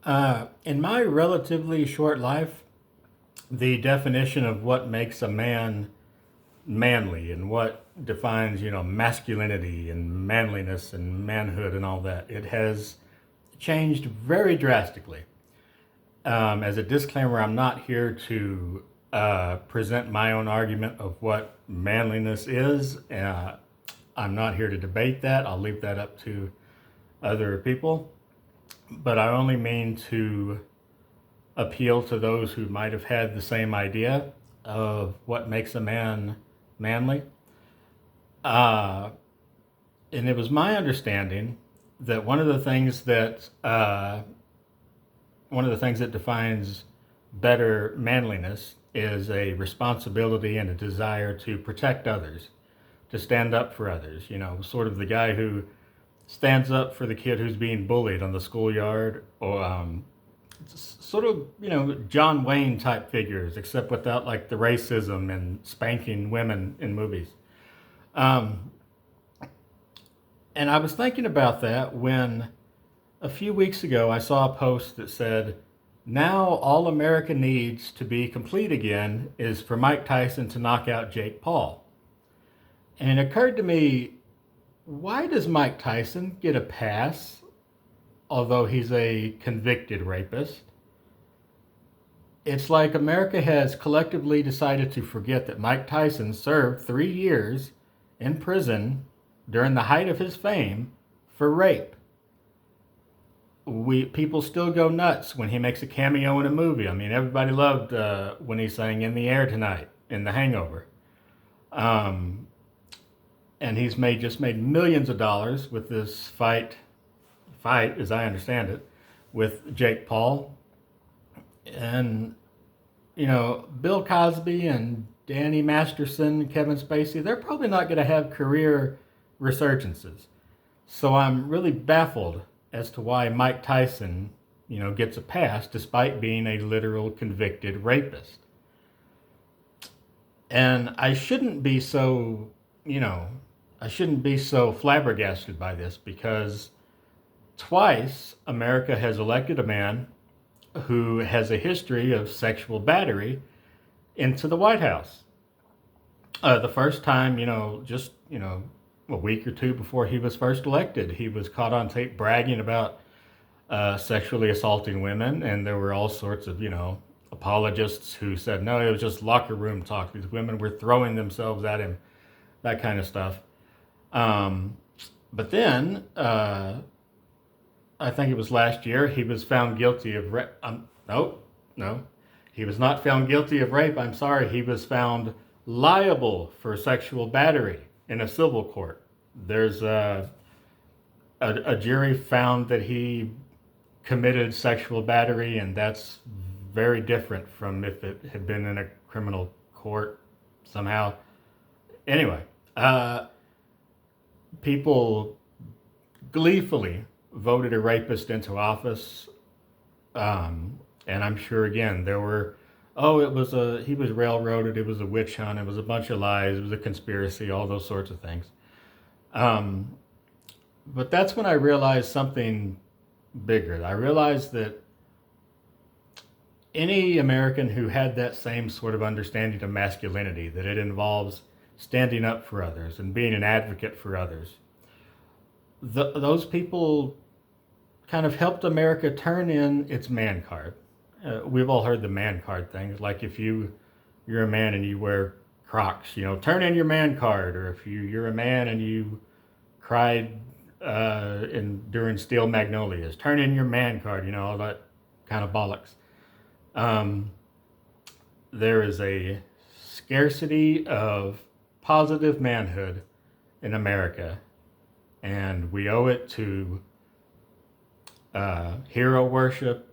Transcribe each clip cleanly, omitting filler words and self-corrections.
In my relatively short life, the definition of what makes a man manly and what defines, masculinity and manliness and manhood and all that, it has changed very drastically. As a disclaimer, I'm not here to present my own argument of what manliness is. I'm not here to debate that. I'll leave that up to other people. But I only mean to appeal to those who might have had the same idea of what makes a man manly. Uh, and it was my understanding that one of the things that defines better manliness is a responsibility and a desire to protect others, to stand up for others. Sort of the guy who stands up for the kid who's being bullied on the schoolyard, or sort of, John Wayne type figures, except without like the racism and spanking women in movies. Um, and I was thinking about that when a few weeks ago I saw a post that said, now all America needs to be complete again is for Mike Tyson to knock out Jake Paul. And it occurred to me, why does Mike Tyson get a pass, although he's a convicted rapist? It's like America has collectively decided to forget that Mike Tyson served 3 years in prison during the height of his fame for rape. People still go nuts when he makes a cameo in a movie. I mean, everybody loved when he sang "In the Air Tonight" in The Hangover. Um, and he's just made millions of dollars with this fight, as I understand it, with Jake Paul. And, Bill Cosby and Danny Masterson, Kevin Spacey, they're probably not going to have career resurgences. So I'm really baffled as to why Mike Tyson, gets a pass despite being a literal convicted rapist. And I shouldn't be so flabbergasted by this, because twice America has elected a man who has a history of sexual battery into the White House. The first time, a week or two before he was first elected, he was caught on tape bragging about sexually assaulting women, and there were all sorts of, apologists who said, no, it was just locker room talk. These women were throwing themselves at him, that kind of stuff. Um, but then, I think it was last year, he was found guilty of rape. No, he was not found guilty of rape. I'm sorry, he was found liable for sexual battery in a civil court. There's a jury found that he committed sexual battery, and that's very different from if it had been in a criminal court somehow. Anyway, people gleefully voted a rapist into office. And I'm sure again there were, he was railroaded, it was a witch hunt, it was a bunch of lies, it was a conspiracy, all those sorts of things. Um, but that's when I realized something bigger. I realized that any American who had that same sort of understanding of masculinity, that it involves standing up for others and being an advocate for others, those people kind of helped America turn in its man card. We've all heard the man card thing. Like if you're a man and you wear Crocs, turn in your man card. Or if you're a man and you cried during Steel Magnolias, turn in your man card. All that kind of bollocks. Um, there is a scarcity of positive manhood in America, and we owe it to hero worship,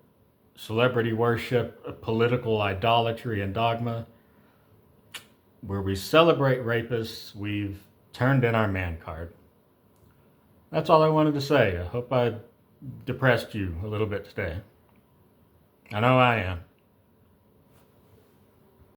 celebrity worship, political idolatry and dogma. Where we celebrate rapists, we've turned in our man card. That's all I wanted to say. I hope I depressed you a little bit today. I know I am.